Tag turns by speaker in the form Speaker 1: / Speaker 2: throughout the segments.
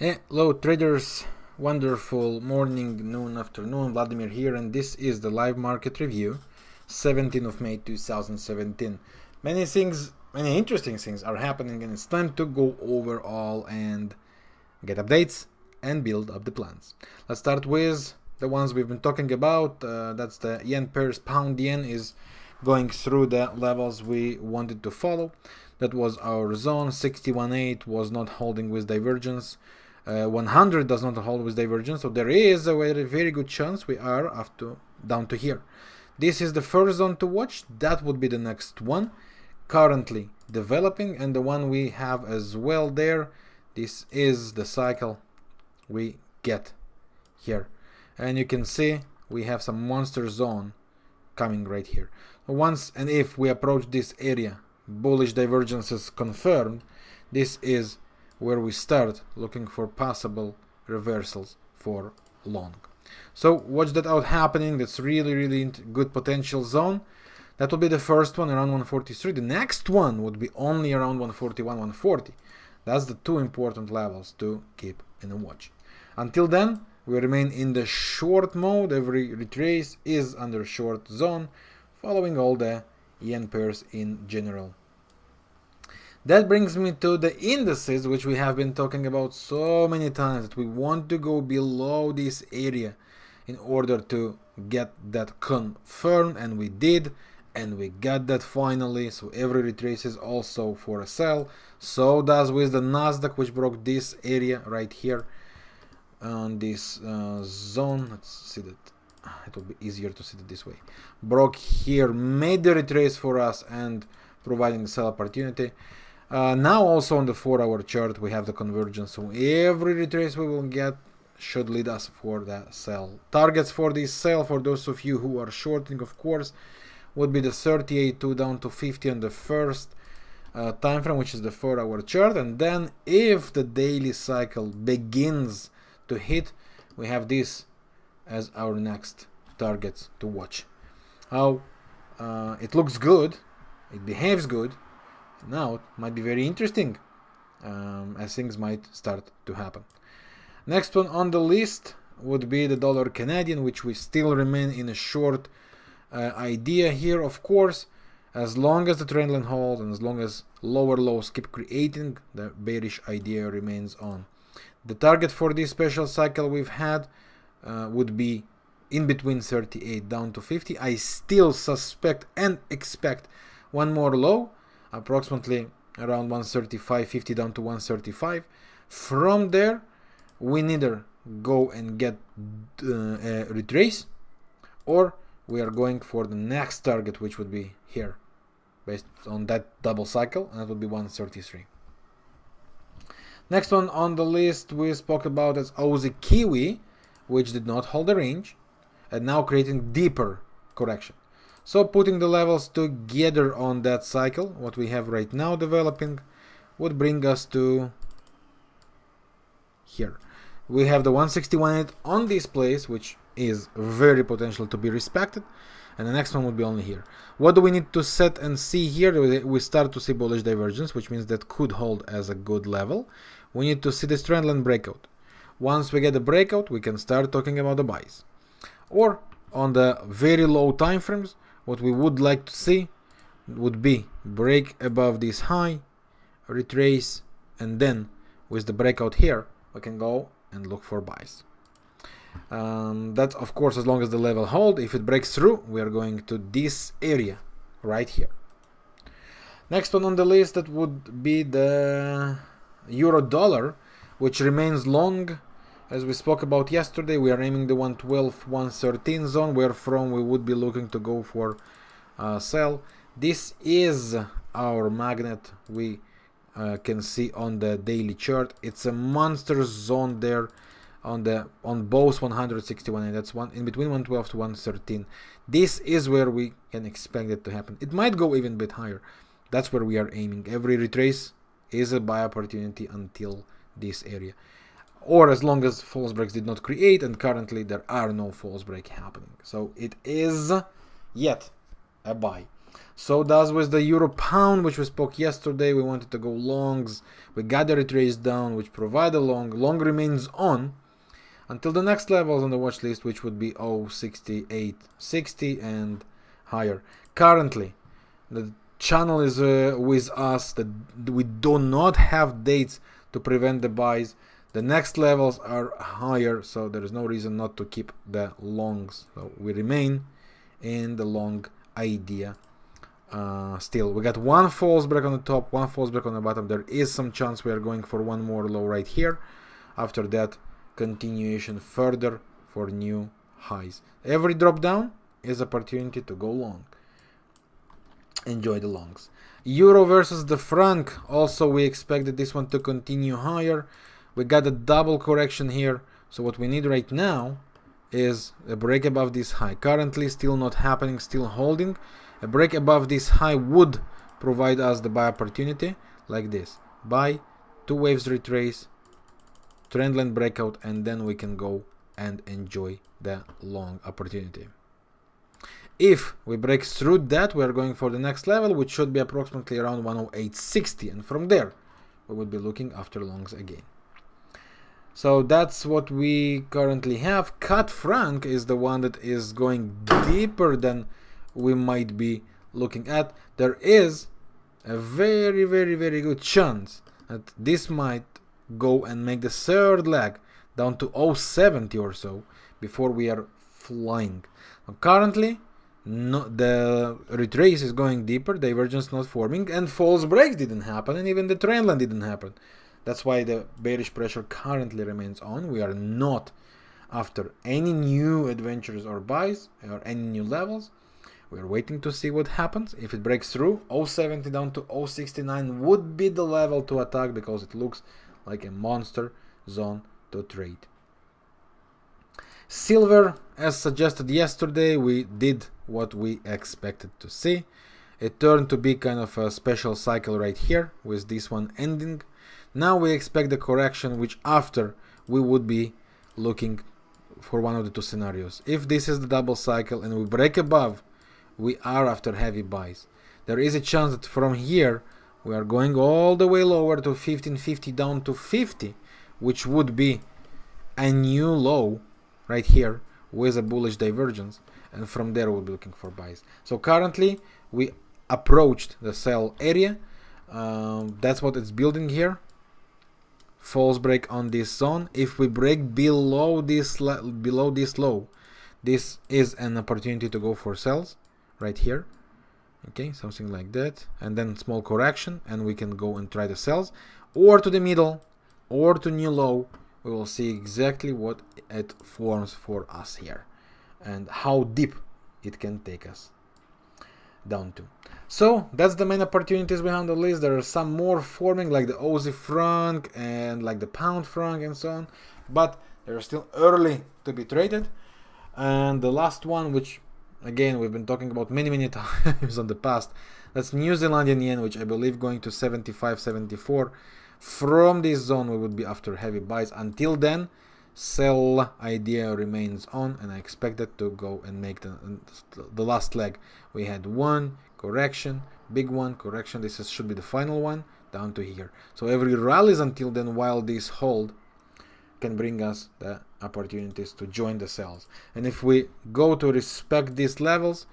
Speaker 1: Hello traders, wonderful morning, noon, afternoon, Vladimir here, and this is the live market review, 17th of May 2017. Many interesting things are happening, and it's time to go over all and get updates and build up the plans. Let's start with the ones we've been talking about. That's the yen pairs. Pound yen is going through the levels we wanted to follow. That was our zone. 61.8 was not holding with divergence. 100 does not hold with divergence, so there is a very good chance we are down to here. This is the first zone to watch. That would be the next one, currently developing, and the one we have as well there. This is the cycle we get here, and you can see we have some monster zone coming right here. Once and if we approach this area, bullish divergence is confirmed. This is where we start looking for possible reversals for long. So watch that out happening. That's really good potential zone. That will be the first one around 143. The next one would be only around 141, 140. That's the two important levels to keep in a watch. Until then, we remain in the short mode. Every retrace is under short zone, following all the yen pairs in general. That brings me to the indices, which we have been talking about so many times, that we want to go below this area in order to get that confirmed, and we did, and we got that finally. So every retrace is also for a sell. So does with the Nasdaq, which broke this area right here on this zone. Let's see that. It will be easier to see it this way. Broke here, made the retrace for us and providing sell opportunity. Now also on the 4-hour chart we have the convergence, so every retrace we will get should lead us for the sell. Targets for this sell, for those of you who are shorting, of course, would be the 38.2 down to 50 on the first time frame, which is the 4-hour chart, and then if the daily cycle begins to hit, we have this as our next targets to watch. How it looks good, it behaves good. Now it might be very interesting as things might start to happen. Next one on the list would be the dollar Canadian, which we still remain in a short idea here, of course. As long as the trend line holds and as long as lower lows keep creating, the bearish idea remains on. The target for this special cycle we've had would be in between 38 down to 50. I still suspect and expect one more low, approximately around 135.50 down to 135. From there, we neither go and get a retrace, or we are going for the next target, which would be here, based on that double cycle, and that would be 133. Next one on the list we spoke about is Aussie Kiwi, which did not hold the range, and now creating deeper correction. So putting the levels together on that cycle, what we have right now developing, would bring us to here. We have the 161.8 on this place, which is very potential to be respected, and the next one would be only here. What do we need to set and see here? We start to see bullish divergence, which means that could hold as a good level. We need to see this trend line breakout. Once we get the breakout, we can start talking about the buys. Or on the very low time frames, what we would like to see would be break above this high, retrace, and then with the breakout here, we can go and look for buys. That's of course as long as the level hold. If it breaks through, we are going to this area right here. Next one on the list, that would be the euro dollar, which remains long. As we spoke about yesterday, we are aiming the 112, 113 zone, where from we would be looking to go for sell. This is our magnet we can see on the daily chart. It's a monster zone there on both 161, and that's one in between 112 to 113. This is where we can expect it to happen. It might go even a bit higher. That's where we are aiming. Every retrace is a buy opportunity until this area, or as long as false breaks did not create, and currently there are no false break happening, so it is yet a buy. So does with the euro pound, which we spoke yesterday. We wanted to go longs. We got the retrace down, which provide a long. Long remains on until the next levels on the watch list, which would be 0.6860 and higher. Currently, the channel is with us. That we do not have dates to prevent the buys. The next levels are higher, so there is no reason not to keep the longs. So we remain in the long idea. Still, we got one false break on the top, one false break on the bottom. There is some chance we are going for one more low right here. After that, continuation further for new highs. Every drop down is opportunity to go long. Enjoy the longs. Euro versus the franc. Also, we expected this one to continue higher. We got a double correction here. So what we need right now is a break above this high. Currently, still not happening, still holding. A break above this high would provide us the buy opportunity like this. Buy, two waves retrace, trendline breakout, and then we can go and enjoy the long opportunity. If we break through that, we are going for the next level, which should be approximately around 108.60, and from there we would be looking after longs again. So that's what we currently have. Cut franc is the one that is going deeper than we might be looking at. There is a very good chance that this might go and make the third leg down to 0.70 or so before we are flying. Now, currently, the retrace is going deeper, divergence not forming, and false breaks didn't happen, and even the trend line didn't happen. That's why the bearish pressure currently remains on. We are not after any new adventures or buys or any new levels. We are waiting to see what happens. If it breaks through, 0.70 down to 0.69 would be the level to attack, because it looks like a monster zone to trade. Silver, as suggested yesterday, we did what we expected to see. It turned to be kind of a special cycle right here, with this one ending. Now we expect the correction, which after we would be looking for one of the two scenarios. If this is the double cycle and we break above, we are after heavy buys. There is a chance that from here we are going all the way lower to 1550 down to 50, which would be a new low right here with a bullish divergence, and from there we'll be looking for buys. So currently we approached the sell area. That's what it's building here. False break on this zone. If we break below this low, this is an opportunity to go for sells right here. Okay, something like that, and then small correction, and we can go and try the sells, or to the middle, or to new low. We will see exactly what it forms for us here, and how deep it can take us down to. So that's the main opportunities we have on the list. There are some more forming, like the Aussie franc and like the pound franc and so on, but they're still early to be traded. And the last one, which again we've been talking about many times on the past, that's New Zealandian yen, which I believe going to 75-74. From this zone we would be after heavy buys. Until then, sell idea remains on, and I expect it to go and make the last leg. We had one correction, big one correction. This should be the final one down to here. So every rallies until then, while this hold, can bring us the opportunities to join the sells. And if we go to respect these levels,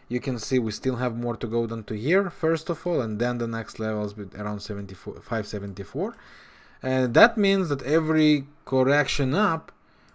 Speaker 1: you can see we still have more to go than to here, first of all, and then the next levels with around 574. And that means that every correction up,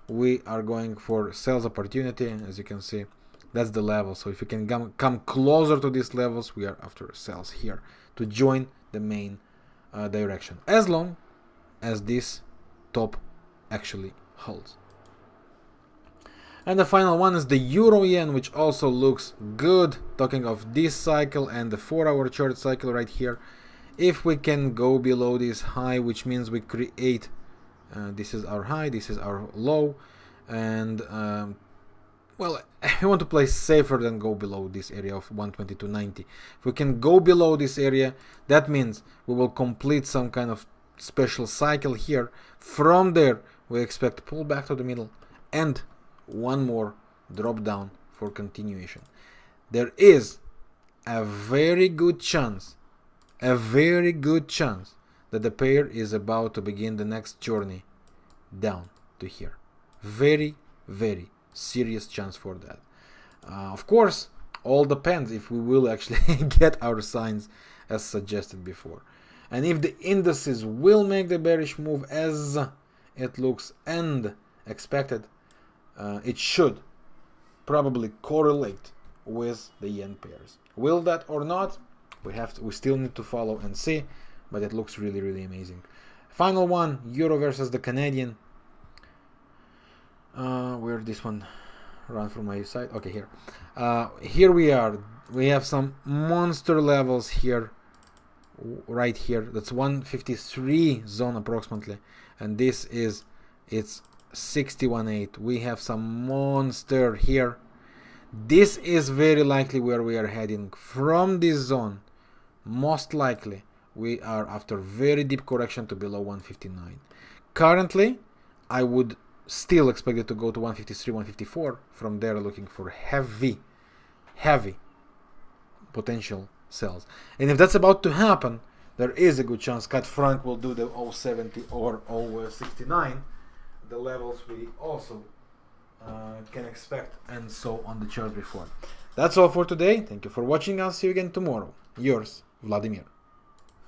Speaker 1: we are going for sales opportunity. As you can see, that's the level. So if you can come closer to these levels, we are after sales here to join the main direction, as long as this top actually holds. And the final one is the Euro Yen, which also looks good. Talking of this cycle and the 4-hour chart cycle right here, if we can go below this high, which means we create this is our high, this is our low, and well, I want to play safer than go below this area of 122.90. If we can go below this area, that means we will complete some kind of special cycle here. From there we expect pull back to the middle and one more drop down for continuation. There is a very good chance, that the pair is about to begin the next journey down to here. Very, very serious chance for that. Of course, all depends if we will actually get our signs as suggested before. And if the indices will make the bearish move as it looks and expected, it should probably correlate with the yen pairs. Will that or not? We still need to follow and see, but it looks really, really amazing. Final one, Euro versus the Canadian. Where this one run from my side? Okay, here. Here we are. We have some monster levels here, right here. That's 153 zone approximately, and this is it's 61.8. We have some monster here. This is very likely where we are heading from this zone. Most likely we are after very deep correction to below 159. Currently, I would still expect it to go to 153, 154. From there, looking for heavy potential sells. And if that's about to happen, there is a good chance Cat Frank will do the 070 or 069. The levels we also can expect and so on the chart before. That's all for today. Thank you for watching. I'll see you again tomorrow. Yours, Vladimir.